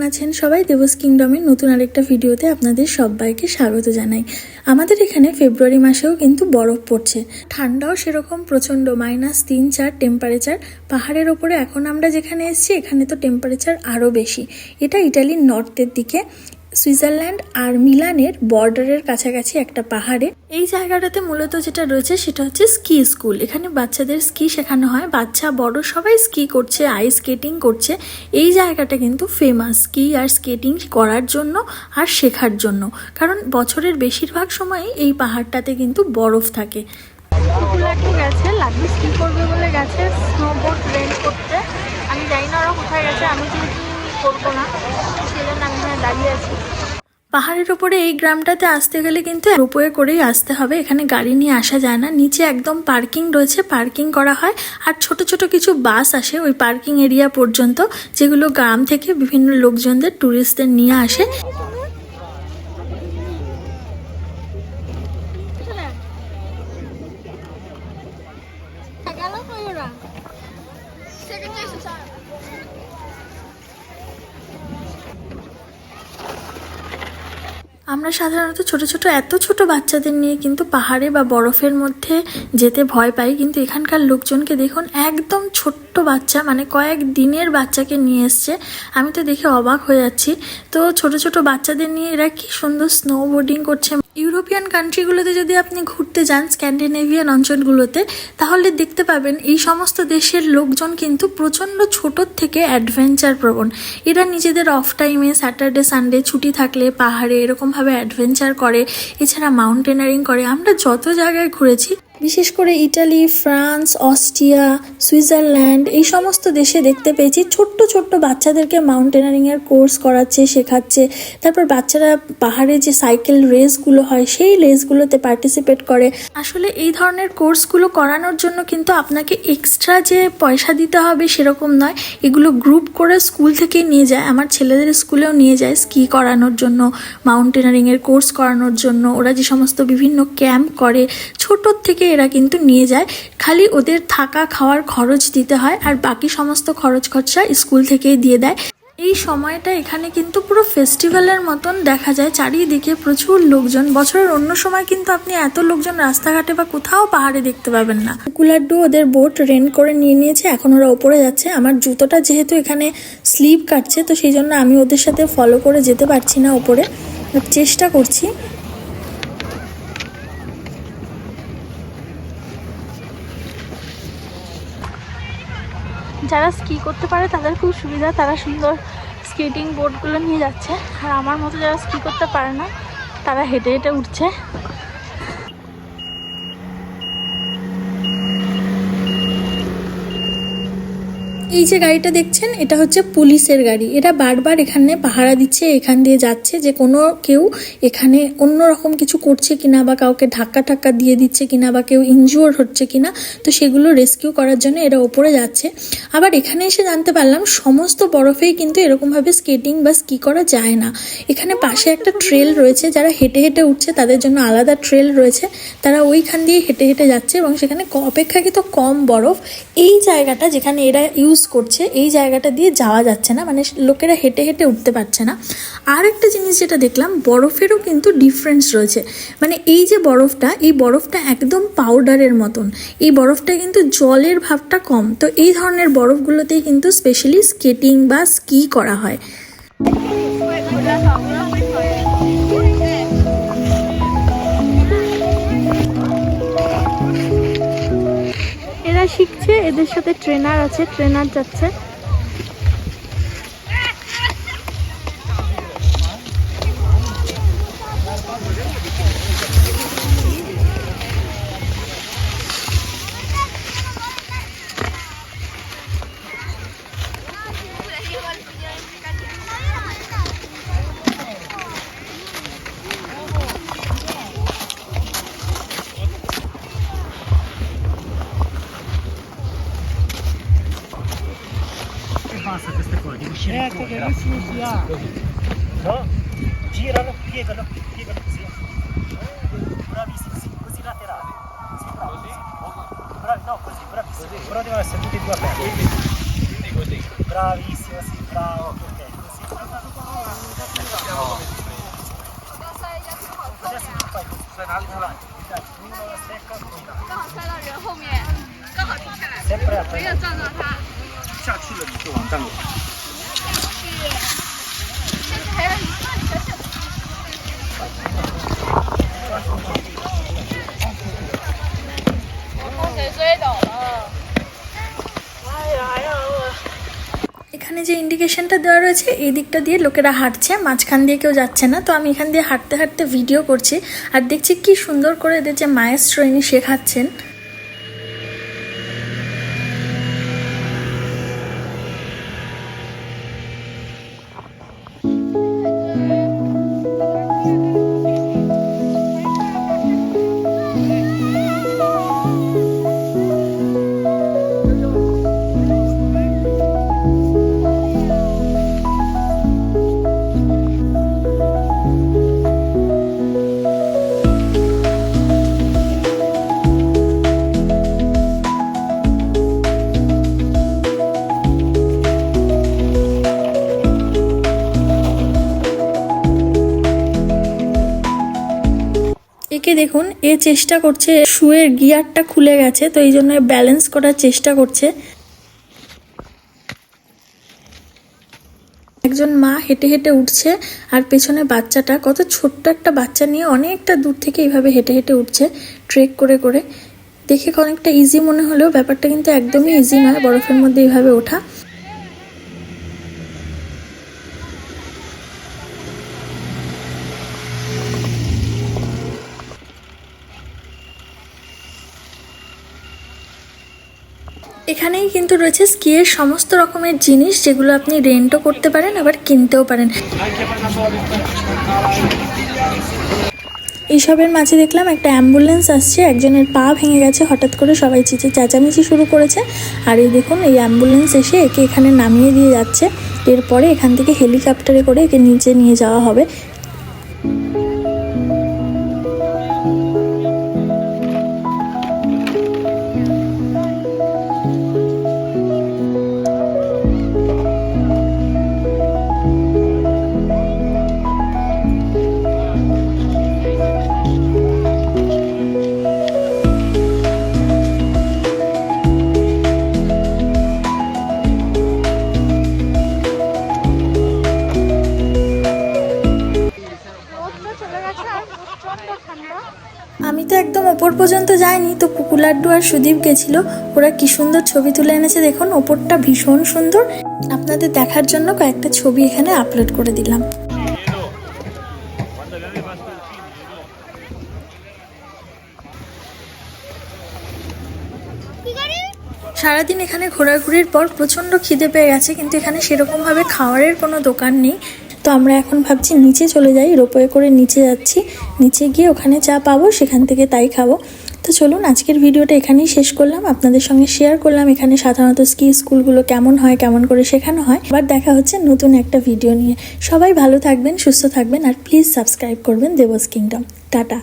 আছেন সবাই? দেবস কিংডমের নতুন আরেকটা ভিডিওতে আপনাদের সবাইকে স্বাগত জানাই। আমাদের এখানে ফেব্রুয়ারি মাসেও কিন্তু বরফ পড়ছে, ঠান্ডাও সেরকম প্রচণ্ড, -3-4 টেম্পারেচার। পাহাড়ের ওপরে এখন আমরা যেখানে এসেছি এখানে তো টেম্পারেচার আরও বেশি। এটা ইটালির নর্থের দিকে, সুইজারল্যান্ড আর মিলানের বর্ডারের কাছাকাছি একটা পাহাড়ে। এই জায়গাটাতে মূলত যেটা রয়েছে সেটা হচ্ছে স্কি স্কুল। এখানে বাচ্চাদের স্কি শেখানো হয়, বাচ্চা বড় সবাই স্কি করছে, আইস স্কেটিং করছে। এই জায়গাটা কিন্তু ফেমাস স্কি আর স্কেটিং করার জন্য আর শেখার জন্য, কারণ বছরের বেশিরভাগ সময়ই এই পাহাড়টাতে কিন্তু বরফ থাকে। গেছে লাড্ডু স্কি করবে বলে গেছে স্নোবোর্ড রেন্ট করতে। আমি জানি না ওরা কোথায় গেছে, আমি কিন্তু করবো না, সেজন্য আমি এখানে দাঁড়িয়ে আছি। পাহাড়ের ওপরে এই গ্রামটাতে আসতে গেলে কিন্তু রোপওয়ে করেই আসতে হবে, এখানে গাড়ি নিয়ে আসা যায় না। নিচে একদম পার্কিং রয়েছে, পার্কিং করা হয়, আর ছোট ছোট কিছু বাস আসে ওই পার্কিং এরিয়া পর্যন্ত, যেগুলো গ্রাম থেকে বিভিন্ন লোকজনদের, ট্যুরিস্টদের নিয়ে আসে। আমরা সাধারণত ছোট ছোট এত ছোট বাচ্চাদের নিয়ে কিন্তু পাহাড়ে বা বরফের মধ্যে যেতে ভয় পাই, কিন্তু এখানকার লোকজনকে দেখুন, একদম ছোট্ট বাচ্চা, মানে কয়েক দিনের বাচ্চাকে নিয়ে এসছে। আমি তো দেখে অবাক হয়ে যাচ্ছি। তো ছোট ছোট বাচ্চাদের নিয়ে এরা কি সুন্দর স্নো বোর্ডিং করছে। ইউরোপিয়ান কান্ট্রিগুলোতে যদি আপনি ঘুরতে যান, স্ক্যান্ডিনেভিয়ান অঞ্চলগুলোতে, তাহলে দেখতে পাবেন এই সমস্ত দেশের লোকজন কিন্তু প্রচণ্ড ছোটোর থেকে অ্যাডভেঞ্চার প্রবণ। এরা নিজেদের অফ টাইমে, স্যাটারডে সানডে ছুটি থাকলে পাহাড়ে এরকমভাবে অ্যাডভেঞ্চার করে, এছাড়া মাউন্টেনারিং করে। আমরা যত জায়গায় ঘুরেছি, বিশেষ করে ইটালি, ফ্রান্স, অস্ট্রিয়া, সুইজারল্যান্ড, এই সমস্ত দেশে দেখতে পেয়েছি ছোট্ট ছোট্ট বাচ্চাদেরকে মাউন্টেনারিংয়ের কোর্স করাচ্ছে, শেখাচ্ছে। তারপর বাচ্চারা পাহাড়ে যে সাইকেল রেসগুলো হয় সেই রেসগুলোতে পার্টিসিপেট করে। আসলে এই ধরনের কোর্সগুলো করানোর জন্য কিন্তু আপনাকে এক্সট্রা যে পয়সা দিতে হবে সেরকম নয়, এগুলো গ্রুপ করে স্কুল থেকে নিয়ে যায়। আমার ছেলেদের স্কুলেও নিয়ে যায় স্কি করানোর জন্য, মাউন্টেনারিংয়ের কোর্স করানোর জন্য। ওরা যে সমস্ত বিভিন্ন ক্যাম্প করে, ছোটোর থেকে এরা কিন্তু নিয়ে যায়। খালি ওদের থাকা খাওয়ার খরচ দিতে হয়, আর বাকি সমস্ত খরচ খরচা স্কুল থেকেই দিয়ে দেয়। এই সময়টা এখানে কিন্তু পুরো ফেস্টিভ্যালের মতন দেখা যায়, চারিদিকে প্রচুর লোকজন। বছরের অন্য সময় কিন্তু আপনি এত লোকজন রাস্তাঘাটে বা কোথাও পাহাড়ে দেখতে পাবেন না। কুলাড্ডু ওদের বোট রেন্ট করে নিয়ে নিয়েছে, এখন ওরা ওপরে যাচ্ছে। আমার জুতোটা যেহেতু এখানে স্লিপ কাটছে, তো সেই জন্য আমি ওদের সাথে ফলো করে যেতে পারছি না ওপরে, চেষ্টা করছি। যারা স্কি করতে পারে তাদের খুব সুবিধা, তারা সুন্দর স্কেটিং বোর্ডগুলো নিয়ে যাচ্ছে। আর আমার মতো যারা স্কি করতে পারে না, তারা হেঁটে হেঁটে উঠছে। এই যে গাড়িটা দেখছেন, এটা হচ্ছে পুলিশের গাড়ি। এরা বারবার এখানে পাহারা দিচ্ছে, এখান দিয়ে যাচ্ছে যে কোনো কেউ এখানে অন্যরকম কিছু করছে কিনা, বা কাউকে ধাক্কা দিয়ে দিচ্ছে কিনা, বা কেউ ইনজিওর হচ্ছে কিনা, তো সেগুলো রেস্কিউ করার জন্য এরা ওপরে যাচ্ছে। আবার এখানে এসে জানতে পারলাম সমস্ত বরফেই কিন্তু এরকমভাবে স্কেটিং বা স্কি করা যায় না। এখানে পাশে একটা ট্রেল রয়েছে, যারা হেঁটে হেঁটে উঠছে তাদের জন্য আলাদা ট্রেল রয়েছে, তারা ওইখান দিয়ে হেঁটে হেঁটে যাচ্ছে, এবং সেখানে অপেক্ষাকৃত কম বরফ। এই জায়গাটা যেখানে এরা ইউজ করছে, এই জায়গাটা দিয়ে যাওয়া যাচ্ছে না, মানে লোকেরা হেঁটে হেঁটে উঠতে পারছে না। আর একটা জিনিস যেটা দেখলাম, বরফেরও কিন্তু ডিফারেন্স রয়েছে। মানে এই যে বরফটা, এই বরফটা একদম পাউডারের মতন, এই বরফটা কিন্তু জলের ভাবটা কম। তো এই ধরনের বরফগুলোতেই কিন্তু স্পেশালি স্কেটিং বা স্কি করা হয়। এরা শিখছে, এদের সাথে ট্রেনার আছে, ট্রেনার যাচ্ছে। Basta queste cose, devi uscire fuori, così. No? Giralo, piegalo così. Bravissimo, sì, così laterale. Sì, bravo, così. Bravi, no, così, bravissimo. Però devono essere tutti e due aperti. Quindi così. Bravissimo, sì, bravo, ok, così. 在哪里看了？刚好摔到人后面，刚好停下来，没有撞到他。下去了你就完蛋了。但是还要一个小小的。谁追倒了？এখানে যে ইন্ডিকেশনটা দেওয়া রয়েছে এই দিকটা দিয়ে লোকেরা হাঁটছে, মাঝখান দিয়ে কেউ যাচ্ছে না। তো আমি এখান দিয়ে হাঁটতে হাঁটতে ভিডিও করছি আর দেখছি কি সুন্দর করে এদের যে মায়েস্ট্রো ইনি শেখাচ্ছেন। একে দেখুন, এ চেষ্টা করছে, শুয়ের গিয়ারটা খুলে গেছে তো এই জন্য ব্যালেন্স করার চেষ্টা করছে। একজন মা হেঁটে হেঁটে উঠছে আর পেছনে বাচ্চাটা, কত ছোট্ট একটা বাচ্চা নিয়ে অনেকটা দূর থেকে এইভাবে হেঁটে হেঁটে উঠছে ট্রেক করে করে। দেখে অনেকটা ইজি মনে হলেও ব্যাপারটা কিন্তু একদমই ইজি নয় বরফের মধ্যে এইভাবে ওঠা। এখানেই কিন্তু রয়েছে স্কিয়ের সমস্ত রকমের জিনিস, যেগুলো আপনি রেন্টও করতে পারেন আবার কিনতেও পারেন। এইসবের মাঝে দেখলাম একটা অ্যাম্বুলেন্স আসছে, একজনের পা ভেঙে গেছে হঠাৎ করে, সবাই চেঁচামেচি শুরু করেছে। আর এই দেখুন এই অ্যাম্বুলেন্স এসে একে এখানে নামিয়ে দিয়ে যাচ্ছে। এরপরে এখান থেকে হেলিকপ্টারে করে একে নিচে নিয়ে যাওয়া হবে। আমি তো একদম ওপর পর্যন্ত যাইনি, তো পুকু লাড্ডু আর সুদীপ গেছিল। ওরা কি সুন্দর ছবি তুলে এনেছে দেখুন, ওপরটা ভীষণ সুন্দর। আপনাদের দেখার জন্য কয়েকটা ছবি এখানে আপলোড করে দিলাম। সারাদিন এখানে ঘোরাঘুরির পর প্রচণ্ড খিদে পেয়ে গেছে, কিন্তু এখানে সেরকমভাবে খাবারের কোনো দোকান নেই। তো আমরা এখন ভাবছি নিচে চলে যাই, রোপওয়ে করে নিচে যাচ্ছি। নিচে গিয়ে ওখানে যা পাবো সেখান থেকে তাই খাবো। তো চলুন, আজকের ভিডিওটা এখানেই শেষ করলাম, আপনাদের সঙ্গে শেয়ার করলাম এখানে সাধারণত স্কি স্কুলগুলো কেমন হয়, কেমন করে শেখানো হয়। আবার দেখা হচ্ছে নতুন একটা ভিডিও নিয়ে। সবাই ভালো থাকবেন, সুস্থ থাকবেন আর প্লিজ সাবস্ক্রাইব করবেন দেবস কিংডম। টাটা।